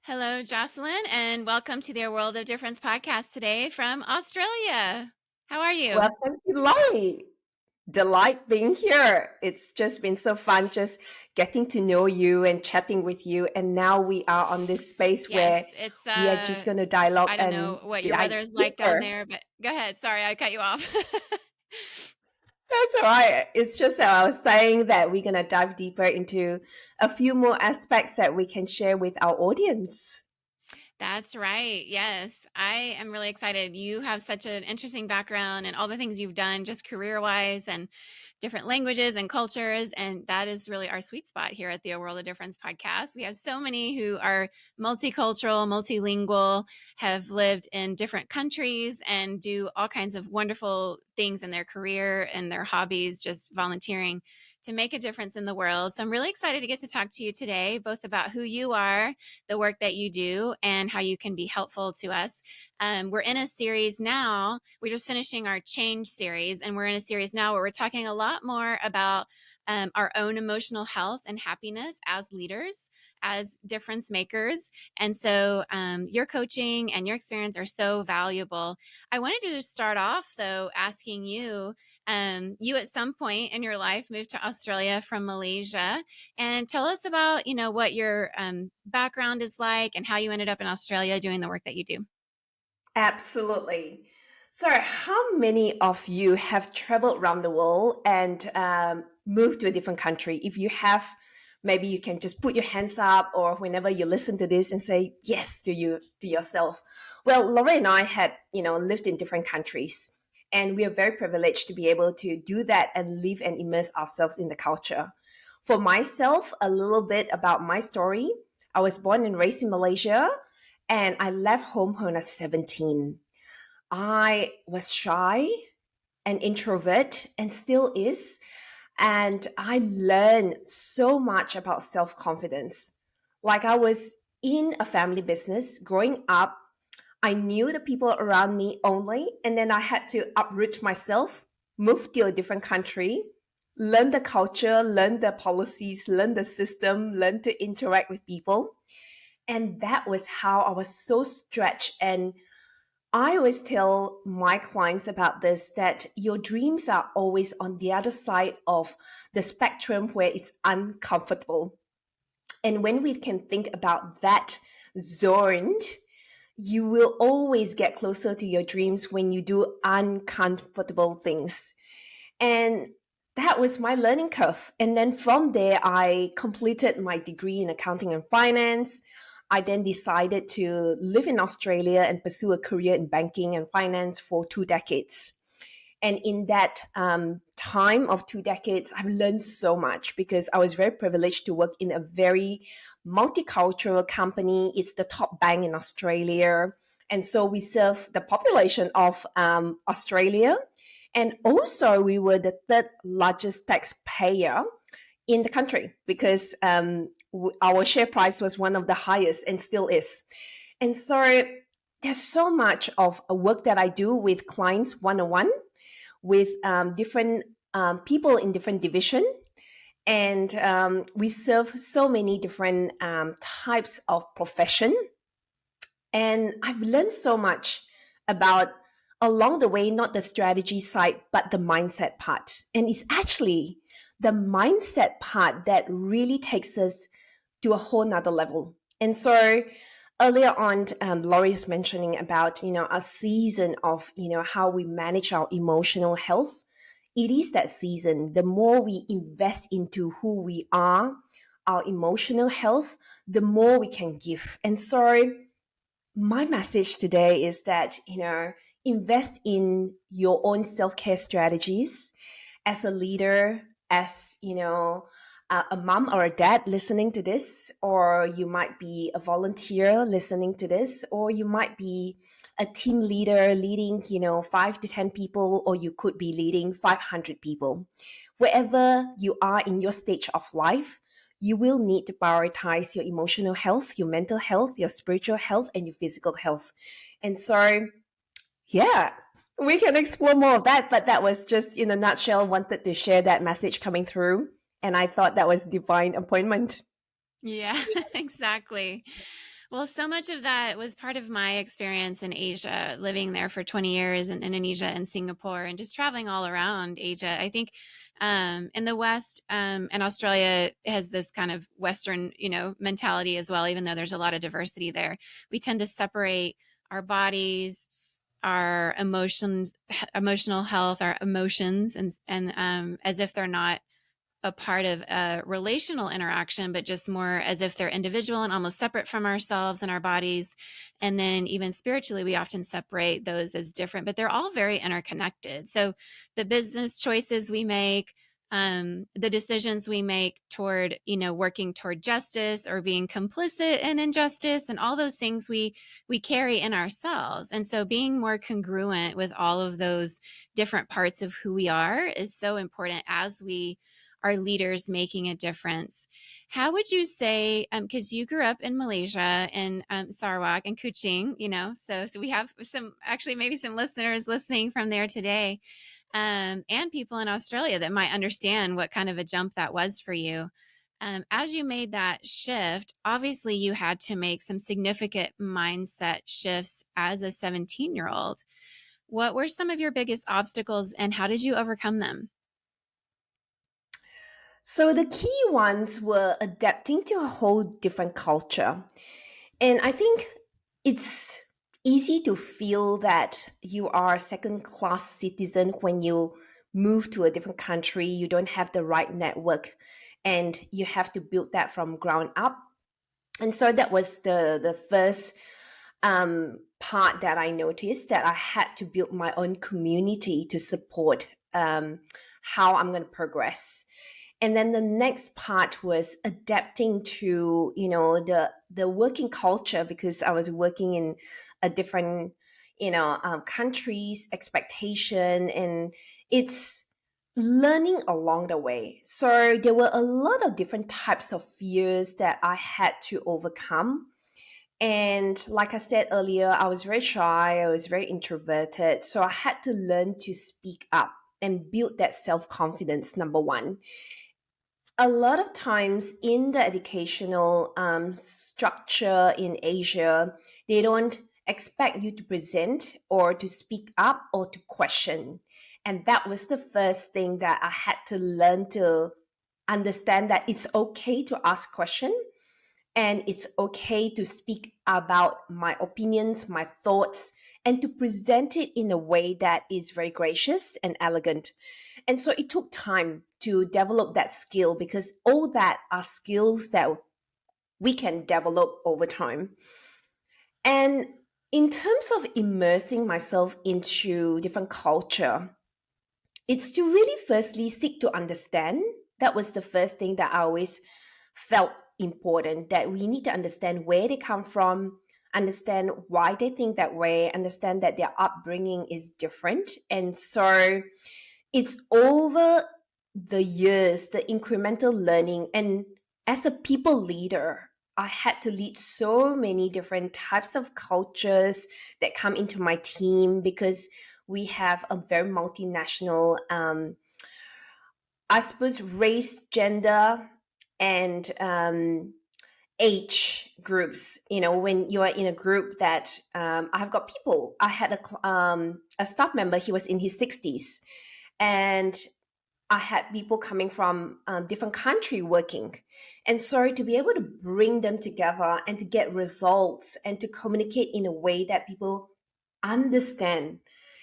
Hello, Jocelyn, and welcome to their World of Difference podcast today from Australia. How are you? Welcome to Lori. Delight being here. It's just been so fun just getting to know you and chatting with you. And now we are on this space where Yes, it's we are just going to dialogue I don't and know what your dive weather's like down deeper. there, but go ahead. Sorry, I cut you off. That's all right. It's just that I was saying that we're going to dive deeper into a few more aspects that we can share with our audience. That's right. Yes. I am really excited. You have such an interesting background and all the things you've done just career-wise and different languages and cultures. And that is really our sweet spot here at the A World of Difference podcast. We have so many who are multicultural, multilingual, have lived in different countries and do all kinds of wonderful things in their career and their hobbies, just volunteering to make a difference in the world. So I'm really excited to get to talk to you today, both about who you are, the work that you do, and how you can be helpful to us. We're in a series now. We're just finishing our change series, and we're in a series now where we're talking a lot more about our own emotional health and happiness as leaders, as difference makers. And so your coaching and your experience are so valuable. I wanted to just start off, though, asking you. You at some point in your life moved to Australia from Malaysia, and tell us about what your background is like and how you ended up in Australia doing the work that you do. Absolutely. So, how many of you have traveled around the world and moved to a different country? If you have, maybe you can just put your hands up, or whenever you listen to this and say yes to you to yourself. Well, Laura and I had, lived in different countries, and we are very privileged to be able to do that and live and immerse ourselves in the culture. For myself, a little bit about my story. I was born and raised in Malaysia, and I left home when I was 17. I was shy and introvert and still is. And I learned so much about self confidence. Like I was in a family business growing up. I knew the people around me only. And then I had to uproot myself, move to a different country, learn the culture, learn the policies, learn the system, learn to interact with people. And that was how I was so stretched. And I always tell my clients about this that your dreams are always on the other side of the spectrum where it's uncomfortable. And when we can think about that zone, you will always get closer to your dreams when you do uncomfortable things. And that was my learning curve. And then from there, I completed my degree in accounting and finance. I then decided to live in Australia and pursue a career in banking and finance for 2 decades. And in that time of 2 decades, I've learned so much because I was very privileged to work in a very multicultural company. It's the top bank in Australia. And so we serve the population of Australia. And also, we were the third largest taxpayer in the country because our share price was one of the highest and still is. And so there's so much of a work that I do with clients one on one, with different people in different division, and we serve so many different types of profession. And I've learned so much about along the way, not the strategy side, but the mindset part. And it's actually the mindset part that really takes us to a whole nother level. And so earlier on, Laurie's mentioning about, a season of, how we manage our emotional health. It is that season. The more we invest into who we are, our emotional health, the more we can give. And so my message today is that, invest in your own self care strategies as a leader, as, a mom or a dad listening to this, or you might be a volunteer listening to this, or you might be a team leader leading, 5 to 10 people, or you could be leading 500 people. Wherever you are in your stage of life, you will need to prioritize your emotional health, your mental health, your spiritual health, and your physical health. And so, yeah, we can explore more of that. But that was just in a nutshell, wanted to share that message coming through. And I thought that was divine appointment. Yeah, exactly. Well, so much of that was part of my experience in Asia, living there for 20 years in Indonesia and Singapore and just traveling all around Asia. I think in the West and Australia has this kind of Western, mentality as well, even though there's a lot of diversity there. We tend to separate our bodies, our emotions, emotional health, our emotions, and as if they're not a part of a relational interaction, but just more as if they're individual and almost separate from ourselves and our bodies. And then even spiritually, we often separate those as different, but they're all very interconnected. So the business choices we make, the decisions we make toward, working toward justice or being complicit in injustice, and all those things we carry in ourselves. And so being more congruent with all of those different parts of who we are is so important as we are leaders making a difference. How would you say, because you grew up in Malaysia in Sarawak and Kuching, so we have some, actually maybe some listeners listening from there today, and people in Australia that might understand what kind of a jump that was for you. As you made that shift, obviously you had to make some significant mindset shifts as a 17-year-old. What were some of your biggest obstacles and how did you overcome them? So the key ones were adapting to a whole different culture. And I think it's easy to feel that you are a second class citizen when you move to a different country, you don't have the right network, and you have to build that from ground up. And so that was the first part that I noticed, that I had to build my own community to support how I'm going to progress. And then the next part was adapting to the working culture, because I was working in a different countries expectation, and it's learning along the way. So there were a lot of different types of fears that I had to overcome. And like I said earlier, I was very shy, I was very introverted, so I had to learn to speak up and build that self-confidence, number one. A lot of times in the educational structure in Asia, they don't expect you to present or to speak up or to question. And that was the first thing that I had to learn to understand, that it's okay to ask questions and it's okay to speak about my opinions, my thoughts, and to present it in a way that is very gracious and elegant. And so it took time to develop that skill, because all that are skills that we can develop over time. And in terms of immersing myself into different culture, it's to really firstly seek to understand. That was the first thing that I always felt important, that we need to understand where they come from, understand why they think that way, understand that their upbringing is different. And so it's over the years, the incremental learning. And as a people leader, I had to lead so many different types of cultures that come into my team, because we have a very multinational, I suppose, race, gender, and age groups. When you are in a group that I have got people, I had a staff member, he was in his 60s, and I had people coming from different country working. And so to be able to bring them together and to get results and to communicate in a way that people understand.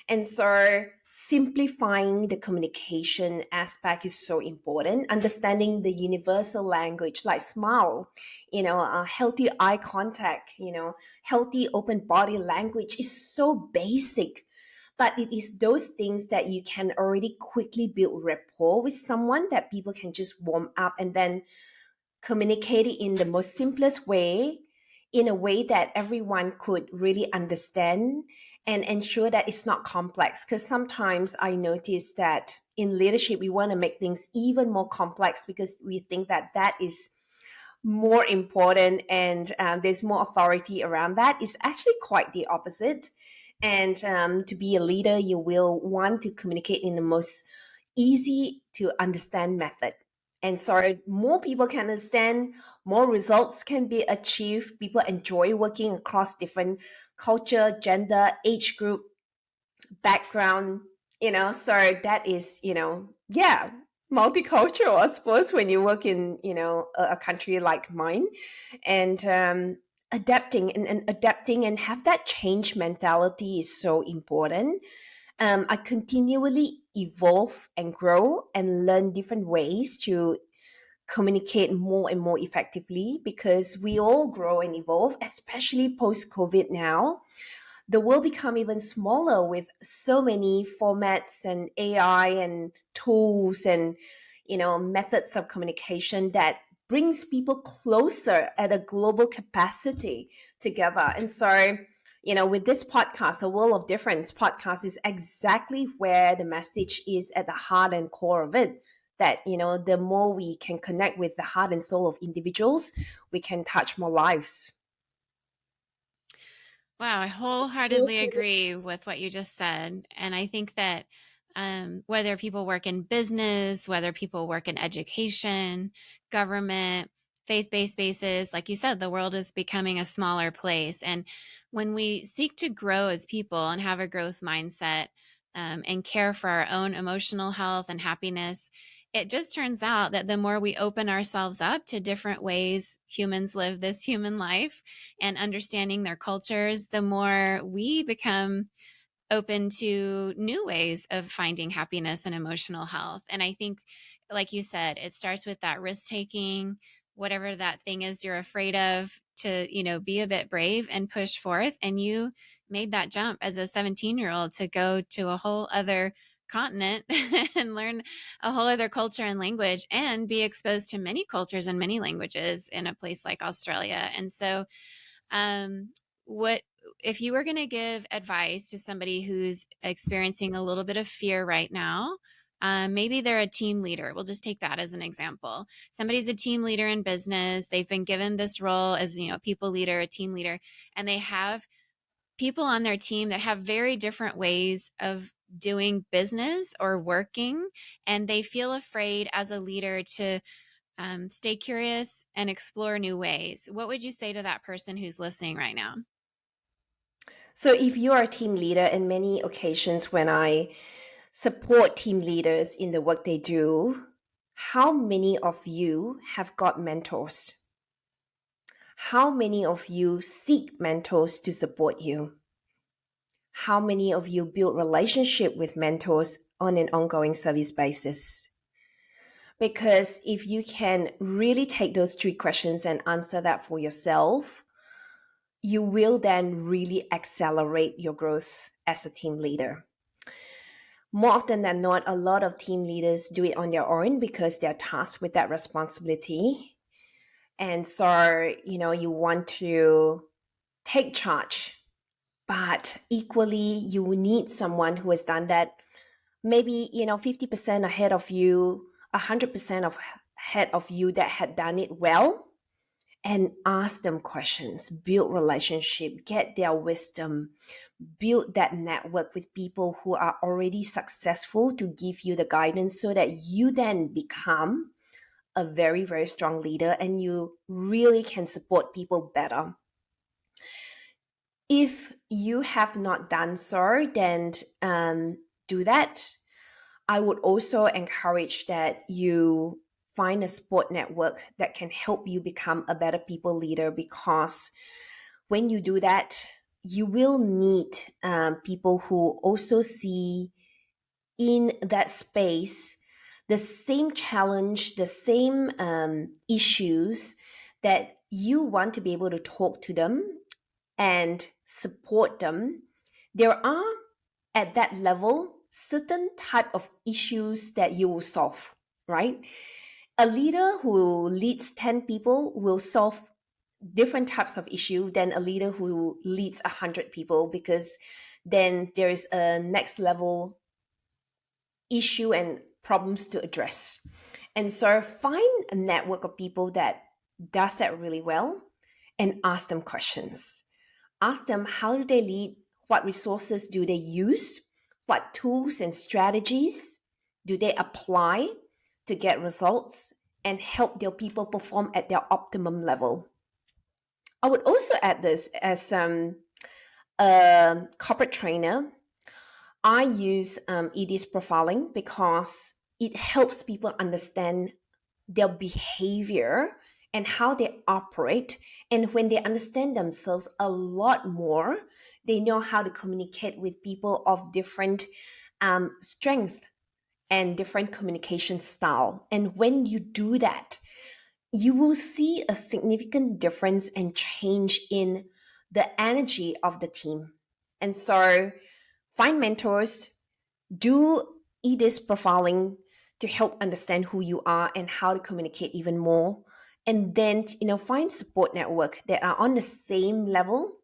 And so simplifying the communication aspect is so important. Understanding the universal language, like smile, healthy eye contact, healthy open body language is so basic, but it is those things that you can already quickly build rapport with someone, that people can just warm up and then communicate it in the most simplest way, in a way that everyone could really understand, and ensure that it's not complex. Because sometimes I notice that in leadership, we want to make things even more complex, because we think that that is more important, and there's more authority around that. Is actually quite the opposite. And to be a leader, you will want to communicate in the most easy to understand method. And so more people can understand, more results can be achieved. People enjoy working across different culture, gender, age group, background, so that is, yeah, multicultural, I suppose, when you work in, a country like mine. And adapting and have that change mentality is so important. I continually evolve and grow and learn different ways to communicate more and more effectively, because we all grow and evolve, especially post COVID now. The world become even smaller with so many formats and AI and tools and methods of communication that brings people closer at a global capacity together. And so, with this podcast, A World of Difference podcast is exactly where the message is at the heart and core of it. That, the more we can connect with the heart and soul of individuals, we can touch more lives. Wow, I wholeheartedly agree with what you just said. And I think that whether people work in business, whether people work in education, government, faith based spaces, like you said, the world is becoming a smaller place. And when we seek to grow as people and have a growth mindset and care for our own emotional health and happiness, it just turns out that the more we open ourselves up to different ways humans live this human life and understanding their cultures, the more we become open to new ways of finding happiness and emotional health. And I think, like you said, it starts with that risk taking, whatever that thing is you're afraid of, to, be a bit brave and push forth. And you made that jump as a 17-year-old to go to a whole other continent and learn a whole other culture and language and be exposed to many cultures and many languages in a place like Australia. And so what if you were going to give advice to somebody who's experiencing a little bit of fear right now? Maybe they're a team leader. We'll just take that as an example. Somebody's a team leader in business. They've been given this role as, people leader, a team leader, and they have people on their team that have very different ways of doing business or working. And they feel afraid as a leader to stay curious and explore new ways. What would you say to that person who's listening right now? So, if you are a team leader, in many occasions when I support team leaders in the work they do, how many of you have got mentors? How many of you seek mentors to support you? How many of you build relationship with mentors on an ongoing service basis? Because if you can really take those three questions and answer that for yourself, you will then really accelerate your growth as a team leader. More often than not, a lot of team leaders do it on their own because they're tasked with that responsibility. And so, you want to take charge, but equally, you need someone who has done that maybe, 50% ahead of you, 100% of ahead of you, that had done it well. And ask them questions, build relationship, get their wisdom, build that network with people who are already successful to give you the guidance, so that you then become a very, very strong leader and you really can support people better. If you have not done so, then do that. I would also encourage that you find a support network that can help you become a better people leader, because when you do that, you will meet people who also see in that space the same challenge, the same issues, that you want to be able to talk to them and support them. There are, at that level, certain type of issues that you will solve, right? A leader who leads 10 people will solve different types of issue than a leader who leads 100 people, because then there is a next level issue and problems to address. And so find a network of people that does that really well and ask them questions. Ask them, how do they lead? What resources do they use? What tools and strategies do they apply to get results? and help their people perform at their optimum level. I would also add this as a corporate trainer. I use ED's profiling because it helps people understand their behavior and how they operate. And when they understand themselves a lot more, they know how to communicate with people of different strength and different communication style. And when you do that, you will see a significant difference and change in the energy of the team. And so find mentors, do EDIS profiling to help understand who you are and how to communicate even more. And then, find support network that are on the same level,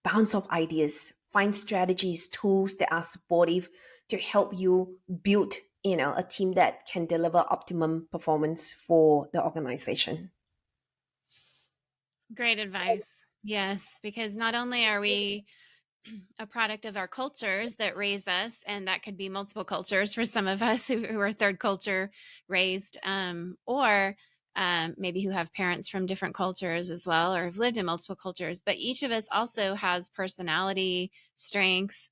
bounce off ideas, find strategies, tools that are supportive to help you build, a team that can deliver optimum performance for the organization. Great advice. Yes, because not only are we a product of our cultures that raise us, and that could be multiple cultures for some of us who are third culture raised, or maybe who have parents from different cultures as well, or have lived in multiple cultures. But each of us also has personality, strengths,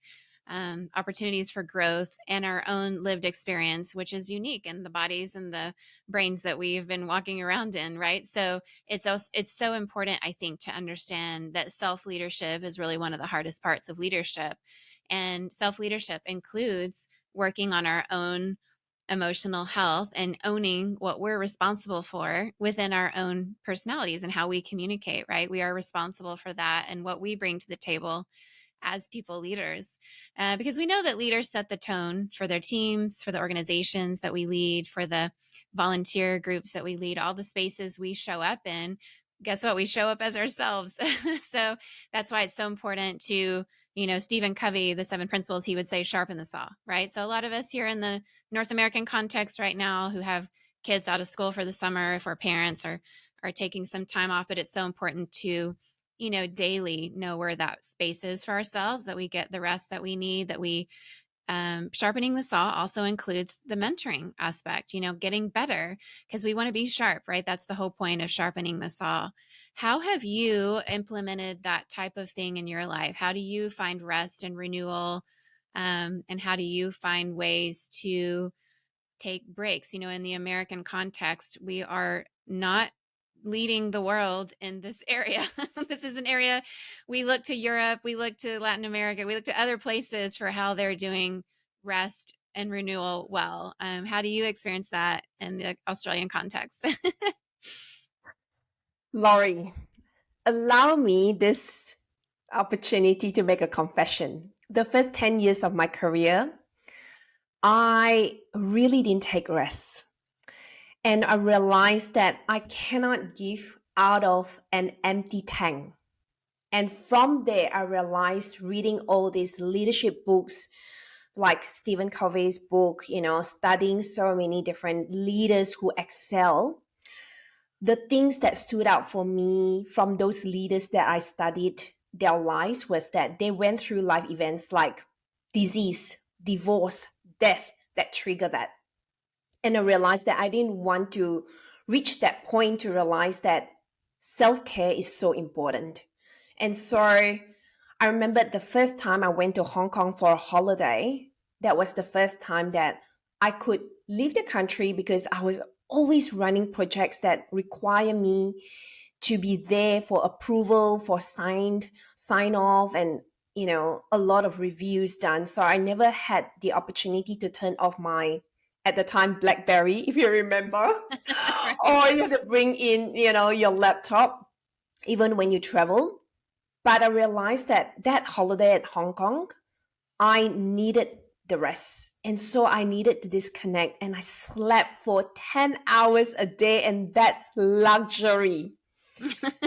opportunities for growth, and our own lived experience, which is unique in the bodies and the brains that we've been walking around in, right? So it's so important, I think, to understand that self leadership is really one of the hardest parts of leadership, and self leadership includes working on our own emotional health and owning what we're responsible for within our own personalities and how we communicate, right? We are responsible for that and what we bring to the table as people leaders, because we know that leaders set the tone for their teams, for the organizations that we lead, for the volunteer groups that we lead, all the spaces we show up in. Guess what? We show up as ourselves. So that's why it's so important to, Stephen Covey, the seven principles, he would say, sharpen the saw, right? So a lot of us here in the North American context right now who have kids out of school for the summer, if our parents are taking some time off, but it's so important to daily know where that space is for ourselves, that we get the rest that we need, that we, sharpening the saw also includes the mentoring aspect, getting better because we want to be sharp, right? That's the whole point of sharpening the saw. How have you implemented that type of thing in your life? How do you find rest and renewal? And how do you find ways to take breaks? In the American context, we are not leading the world in this area. This is an area we look to Europe, we look to Latin America, we look to other places for how they're doing rest and renewal well. How do you experience that in the Australian context? Laurie, allow me this opportunity to make a confession. The first 10 years of my career, I really didn't take rest. And I realized that I cannot give out of an empty tank. And from there, I realized reading all these leadership books, like Stephen Covey's book, studying so many different leaders who excel. The things that stood out for me from those leaders that I studied their lives was that they went through life events like disease, divorce, death that trigger that. And I realized that I didn't want to reach that point to realize that self care is so important. And so I remember the first time I went to Hong Kong for a holiday, that was the first time that I could leave the country because I was always running projects that require me to be there for approval, for sign off, and a lot of reviews done. So I never had the opportunity to turn off my, at the time, BlackBerry, if you remember. Right. Or you have to bring in your laptop even when you travel. But I realized that that holiday at Hong Kong, I needed the rest. And so I needed to disconnect, and I slept for 10 hours a day, and that's luxury.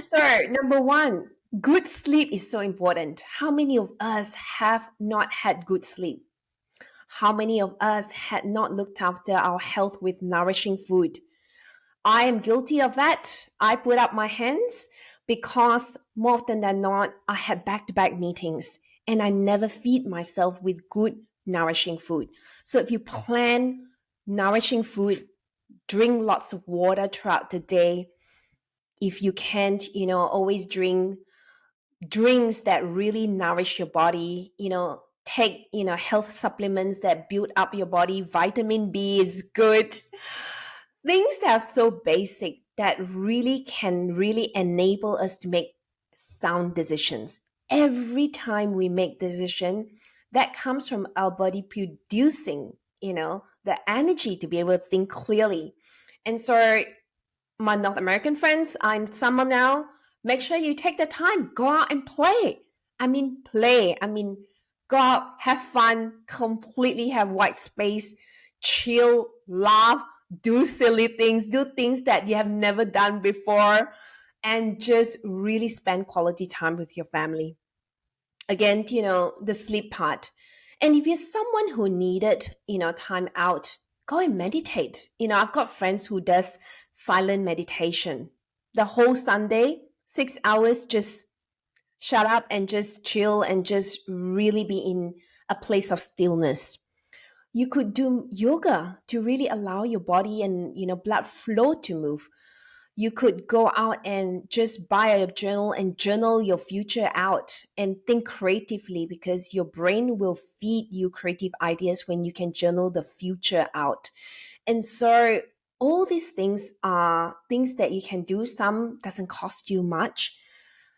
So, number one, good sleep is so important. How many of us have not had good sleep? How many of us had not looked after our health with nourishing food? I am guilty of that. I put up my hands because more often than not, I had back to back meetings and I never feed myself with good, nourishing food. So if you plan nourishing food drink lots of water throughout the day. If you can't, always drink drinks that really nourish your body, take, health supplements that build up your body. Vitamin B is good. Things that are so basic that really can really enable us to make sound decisions. Every time we make decision, that comes from our body producing, the energy to be able to think clearly. And so my North American friends are in summer now. Make sure you take the time, go out and play. I mean, play. I mean, go out, have fun, completely have white space, chill, laugh, do silly things, do things that you have never done before, and just really spend quality time with your family. Again, the sleep part. And if you're someone who needed, time out, go and meditate. I've got friends who does silent meditation. The whole Sunday, 6 hours, just shut up and just chill and just really be in a place of stillness. You could do yoga to really allow your body and blood flow to move. You could go out and just buy a journal and journal your future out and think creatively, because your brain will feed you creative ideas when you can journal the future out. And so all these things are things that you can do. Some doesn't cost you much.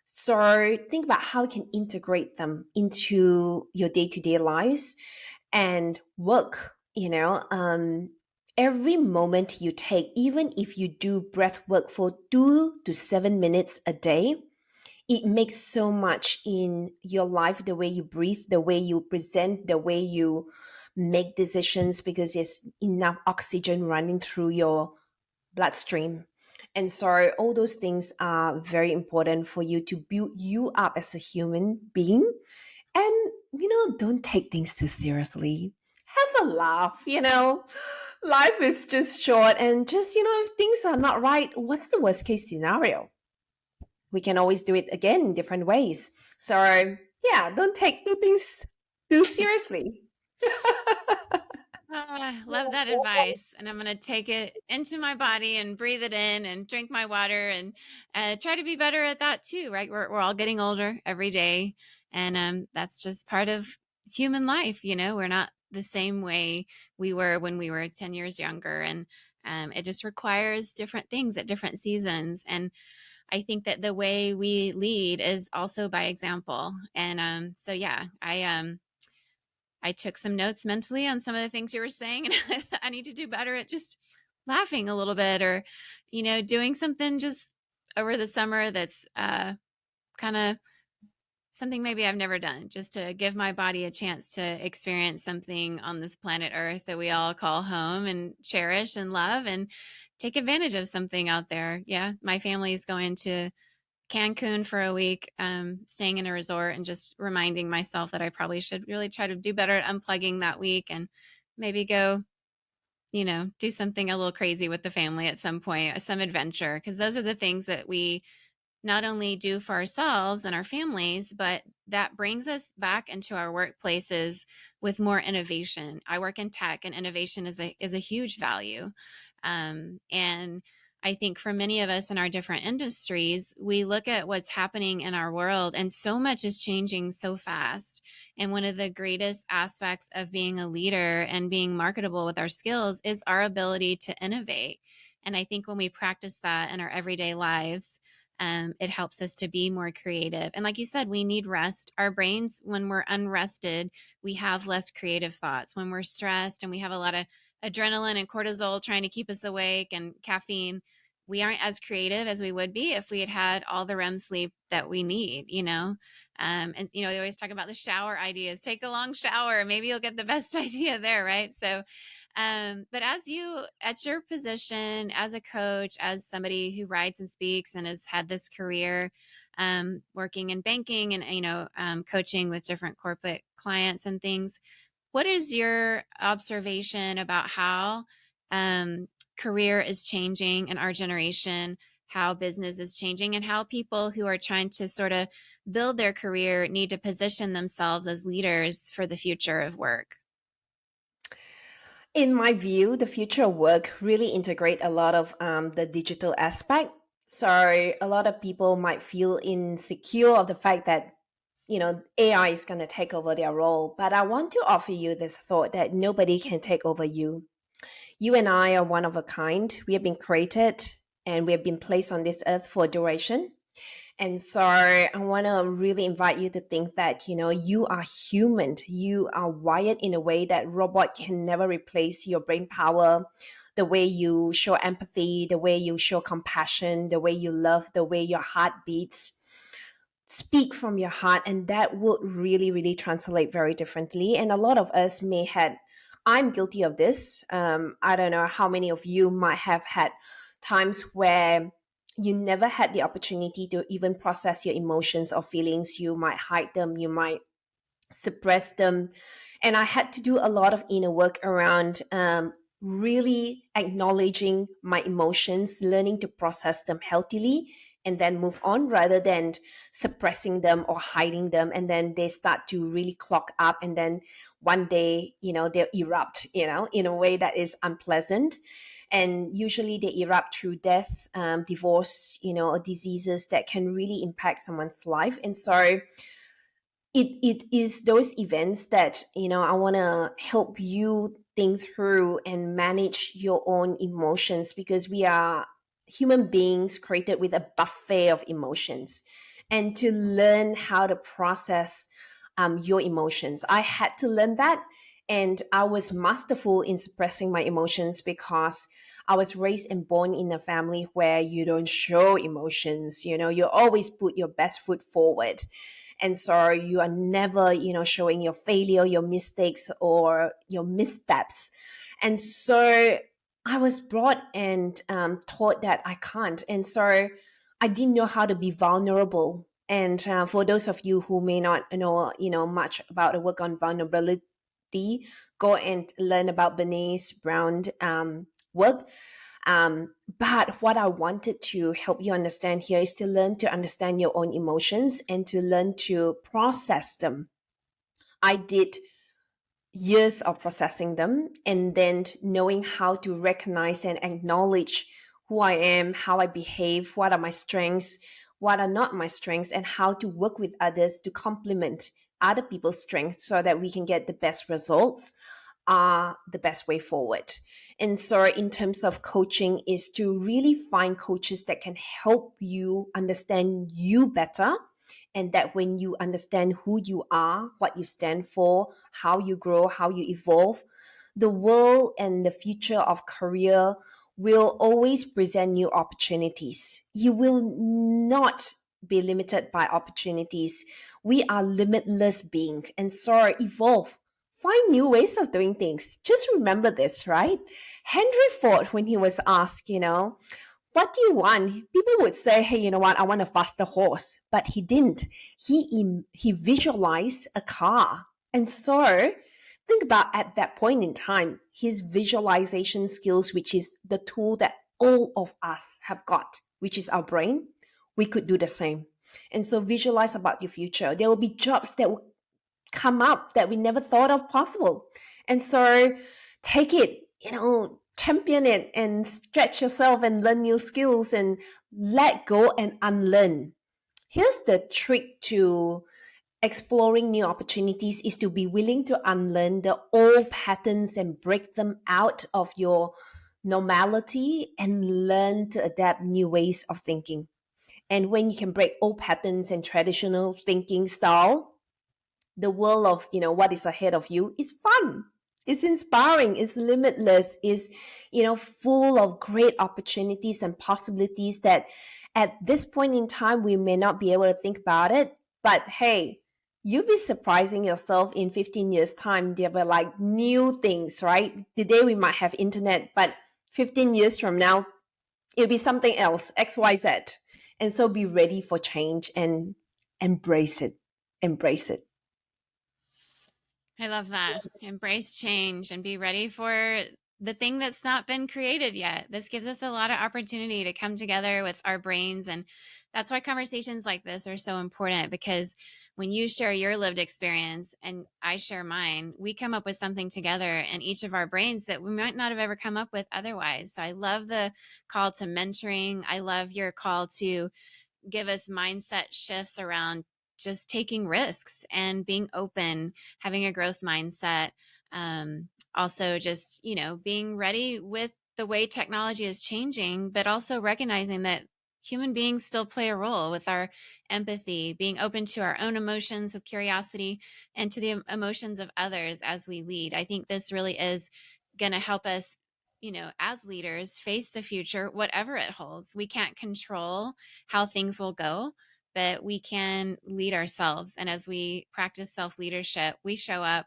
So think about how you can integrate them into your day-to-day lives and work. Every moment you take, even if you do breath work for 2 to 7 minutes a day, it makes so much in your life, the way you breathe, the way you present, the way you make decisions, because there's enough oxygen running through your bloodstream. And so all those things are very important for you to build you up as a human being. And, don't take things too seriously. Have a laugh, Life is just short, and just, if things are not right, what's the worst case scenario? We can always do it again in different ways. So, yeah, don't take the things too seriously. Oh, I love that advice. And I'm going to take it into my body and breathe it in and drink my water and try to be better at that too, right? We're all getting older every day. And that's just part of human life. We're not the same way we were when we were 10 years younger. And it just requires different things at different seasons. And I think that the way we lead is also by example. And so, yeah, I took some notes mentally on some of the things you were saying, and I need to do better at just laughing a little bit, or, doing something just over the summer that's kind of something maybe I've never done, just to give my body a chance to experience something on this planet Earth that we all call home and cherish and love, and take advantage of something out there. Yeah, my family is going to Cancun for a week, staying in a resort, and just reminding myself that I probably should really try to do better at unplugging that week, and maybe go, do something a little crazy with the family at some point, some adventure, because those are the things that we not only do for ourselves and our families, but that brings us back into our workplaces with more innovation. I work in tech, and innovation is a huge value. And I think for many of us in our different industries, we look at what's happening in our world, and so much is changing so fast. And one of the greatest aspects of being a leader and being marketable with our skills is our ability to innovate. And I think when we practice that in our everyday lives, it helps us to be more creative. And like you said, we need rest. Our brains, when we're unrested, we have less creative thoughts. When we're stressed and we have a lot of adrenaline and cortisol trying to keep us awake, and caffeine, we aren't as creative as we would be if we had had all the REM sleep that we need. And they always talk about the shower ideas. Take a long shower, maybe you'll get the best idea there, right? So but at your position as a coach, as somebody who writes and speaks and has had this career, working in banking and, coaching with different corporate clients and things, what is your observation about how career is changing in our generation, how business is changing, and how people who are trying to sort of build their career need to position themselves as leaders for the future of work? In my view, the future of work really integrate a lot of the digital aspect. So a lot of people might feel insecure of the fact that AI is going to take over their role. But I want to offer you this thought that nobody can take over you. You and I are one of a kind. We have been created and we have been placed on this earth for a duration. And so I want to really invite you to think that, you are human. You are wired in a way that robot can never replace your brain power, the way you show empathy, the way you show compassion, the way you love, the way your heart beats. Speak from your heart, and that would really, really translate very differently. And a lot of us may had, I'm guilty of this. I don't know how many of you might have had times where you never had the opportunity to even process your emotions or feelings. You might hide them, you might suppress them. And I had to do a lot of inner work around really acknowledging my emotions, learning to process them healthily, and then move on rather than suppressing them or hiding them. And then they start to really clog up. And then one day, they'll erupt, in a way that is unpleasant. And usually they erupt through death, divorce, or diseases that can really impact someone's life. And so it is those events that I want to help you think through and manage your own emotions, because we are human beings created with a buffet of emotions, and to learn how to process your emotions, I had to learn that. And I was masterful in suppressing my emotions because I was raised and born in a family where you don't show emotions. You always put your best foot forward, and so you are never showing your failure, your mistakes, or your missteps. And so I was brought and taught that I can't. And so I didn't know how to be vulnerable. And for those of you who may not know much about the work on vulnerability, go and learn about Bernice Brown work. But what I wanted to help you understand here is to learn to understand your own emotions and to learn to process them. I did years of processing them, and then knowing how to recognize and acknowledge who I am, how I behave, what are my strengths, what are not my strengths, and how to work with others to complement other people's strengths so that we can get the best results are the best way forward. And so in terms of coaching is to really find coaches that can help you understand you better, and that when you understand who you are, what you stand for, how you grow, how you evolve, the world and the future of career will always present new opportunities. You will not be limited by opportunities. We are limitless being, and so evolve. Find new ways of doing things. Just remember this, right? Henry Ford, when he was asked, what do you want? People would say, hey, you know what? I want a faster horse. But he didn't. He visualized a car. And so think about at that point in time, his visualization skills, which is the tool that all of us have got, which is our brain, we could do the same. And so visualize about your future. There will be jobs that will come up that we never thought of possible. And so take it, champion it and stretch yourself and learn new skills and let go and unlearn. Here's the trick to exploring new opportunities is to be willing to unlearn the old patterns and break them out of your normality and learn to adapt new ways of thinking. And when you can break old patterns and traditional thinking style, the world of what is ahead of you is fun, it's inspiring, it's limitless, is full of great opportunities and possibilities that at this point in time we may not be able to think about it. But hey, you'll be surprising yourself in 15 years time. There were like new things, right? Today we might have internet, but 15 years from now it'll be something else, XYZ. And so be ready for change and embrace it. Embrace it. I love that. Embrace change and be ready for the thing that's not been created yet. This gives us a lot of opportunity to come together with our brains. And that's why conversations like this are so important, because when you share your lived experience and I share mine, we come up with something together in each of our brains that we might not have ever come up with otherwise. So I love the call to mentoring. I love your call to give us mindset shifts around just taking risks and being open, having a growth mindset. Also, just, being ready with the way technology is changing, but also recognizing that human beings still play a role with our empathy, being open to our own emotions with curiosity and to the emotions of others as we lead. I think this really is going to help us, as leaders, face the future, whatever it holds. We can't control how things will go, but we can lead ourselves. And as we practice self leadership, we show up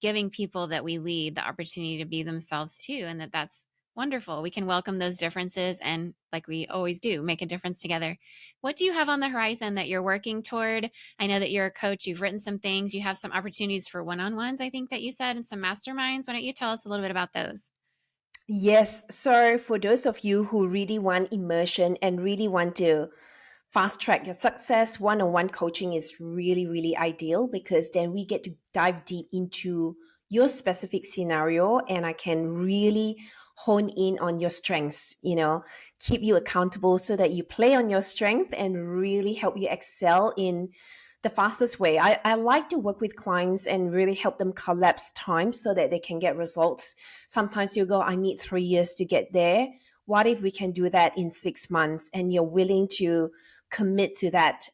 giving people that we lead the opportunity to be themselves too. And that's wonderful. We can welcome those differences and, like we always do, make a difference together. What do you have on the horizon that you're working toward? I know that you're a coach, you've written some things, you have some opportunities for one on ones, I think that you said, and some masterminds. Why don't you tell us a little bit about those? Yes. So for those of you who really want immersion and really want to fast track your success, one on one coaching is really, really ideal because then we get to dive deep into your specific scenario and I can really hone in on your strengths, keep you accountable so that you play on your strength and really help you excel in the fastest way. I like to work with clients and really help them collapse time so that they can get results. Sometimes you go, I need 3 years to get there. What if we can do that in 6 months and you're willing to commit to that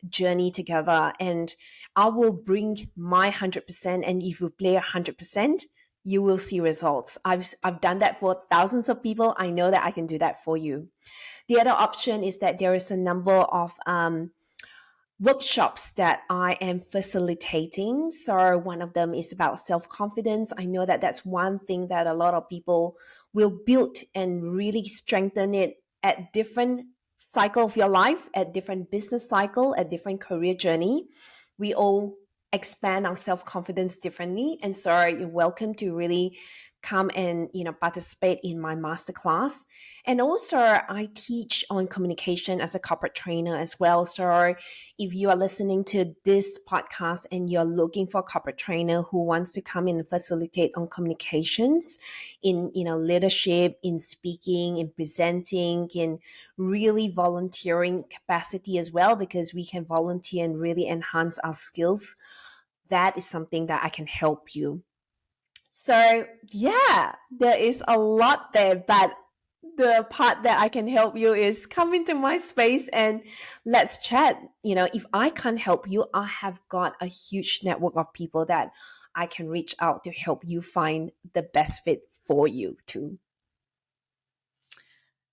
journey together? And I will bring my 100%. And if you play 100%, you will see results. I've done that for thousands of people. I know that I can do that for you. The other option is that there is a number of workshops that I am facilitating. So one of them is about self-confidence. I know that that's one thing that a lot of people will build and really strengthen it at different cycle of your life, at different business cycle, at different career journey. We all expand our self-confidence differently. And so you're welcome to really come and participate in my masterclass. And also I teach on communication as a corporate trainer as well. So if you are listening to this podcast and you're looking for a corporate trainer who wants to come in and facilitate on communications in leadership, in speaking, in presenting, in really volunteering capacity as well, because we can volunteer and really enhance our skills, that is something that I can help you. So yeah, there is a lot there, but the part that I can help you is come into my space and let's chat. If I can't help you, I have got a huge network of people that I can reach out to help you find the best fit for you too.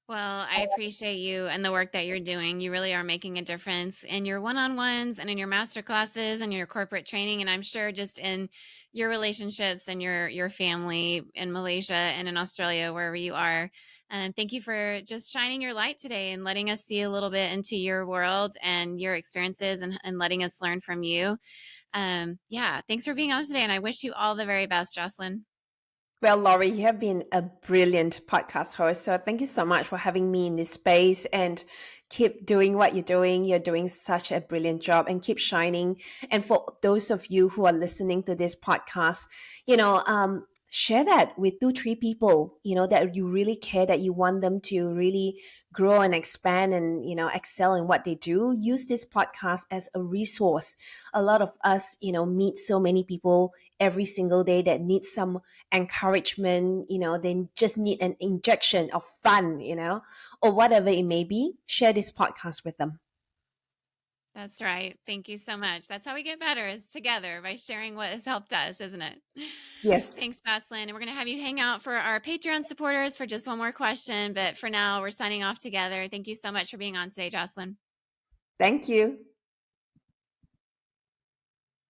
Well, I appreciate you and the work that you're doing. You really are making a difference in your one on ones and in your master classes and your corporate training. And I'm sure just in your relationships and your family in Malaysia and in Australia, wherever you are. And thank you for just shining your light today and letting us see a little bit into your world and your experiences, and letting us learn from you. Yeah, thanks for being on today. And I wish you all the very best, Jocelyn. Well, Laurie, you have been a brilliant podcast host. So thank you so much for having me in this space and keep doing what you're doing. You're doing such a brilliant job and keep shining. And for those of you who are listening to this podcast, share that with 2, 3 people, that you really care, that you want them to really grow and expand and, excel in what they do. Use this podcast as a resource. A lot of us, meet so many people every single day that need some encouragement, they just need an injection of fun, or whatever it may be. Share this podcast with them. That's right. Thank you so much. That's how we get better, is together by sharing what has helped us, isn't it? Yes. Thanks, Jocelyn. And we're going to have you hang out for our Patreon supporters for just one more question. But for now, we're signing off together. Thank you so much for being on today, Jocelyn. Thank you.